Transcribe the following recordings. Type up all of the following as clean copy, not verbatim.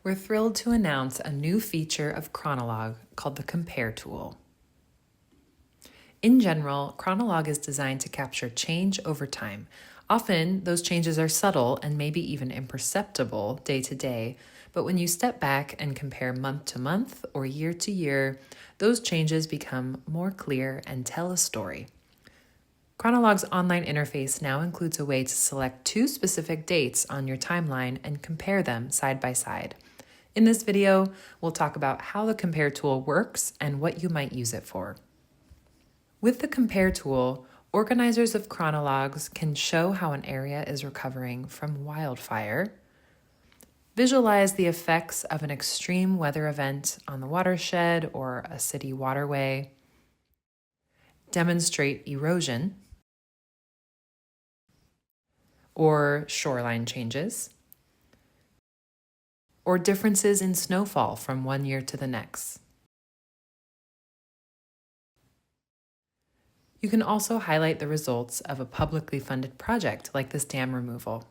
We're thrilled to announce a new feature of Chronolog called the Compare tool. In general, Chronolog is designed to capture change over time. Often, those changes are subtle and maybe even imperceptible day to day, but when you step back and compare month to month or year to year, those changes become more clear and tell a story. Chronolog's online interface now includes a way to select 2 specific dates on your timeline and compare them side by side. In this video, we'll talk about how the Compare tool works and what you might use it for. With the Compare tool, organizers of chronologs can show how an area is recovering from wildfire, visualize the effects of an extreme weather event on the watershed or a city waterway, demonstrate erosion or shoreline changes, or differences in snowfall from one year to the next. You can also highlight the results of a publicly funded project like this dam removal.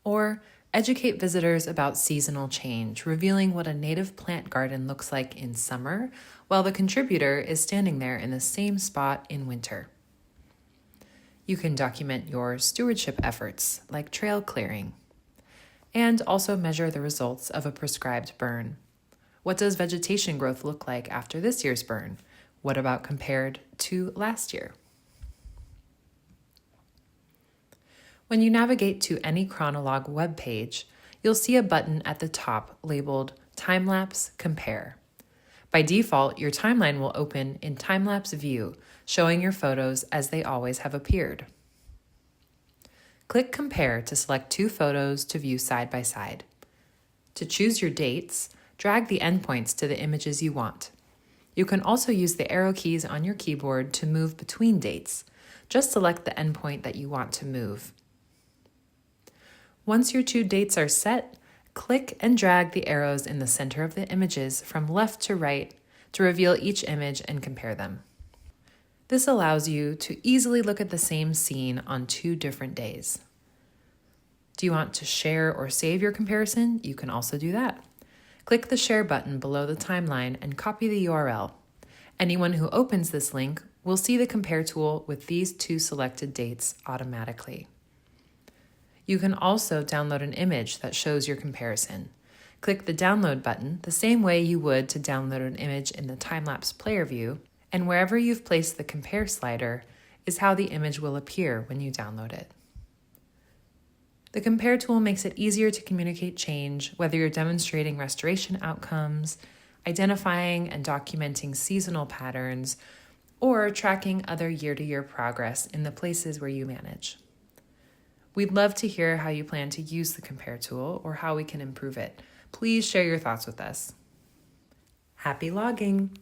Or educate visitors about seasonal change, revealing what a native plant garden looks like in summer, while the contributor is standing there in the same spot in winter. You can document your stewardship efforts, like trail clearing, and also measure the results of a prescribed burn. What does vegetation growth look like after this year's burn? What about compared to last year? When you navigate to any Chronolog webpage, you'll see a button at the top labeled Time-Lapse Compare. By default, your timeline will open in time-lapse view, showing your photos as they always have appeared. Click Compare to select 2 photos to view side by side. To choose your dates, drag the endpoints to the images you want. You can also use the arrow keys on your keyboard to move between dates. Just select the endpoint that you want to move. Once your 2 dates are set, click and drag the arrows in the center of the images from left to right to reveal each image and compare them. This allows you to easily look at the same scene on 2 different days. Do you want to share or save your comparison? You can also do that. Click the Share button below the timeline and copy the URL. Anyone who opens this link will see the Compare tool with these 2 selected dates automatically. You can also download an image that shows your comparison. Click the Download button the same way you would to download an image in the time-lapse player view, and wherever you've placed the Compare slider is how the image will appear when you download it. The Compare tool makes it easier to communicate change, whether you're demonstrating restoration outcomes, identifying and documenting seasonal patterns, or tracking other year-to-year progress in the places where you manage. We'd love to hear how you plan to use the Compare tool or how we can improve it. Please share your thoughts with us. Happy logging!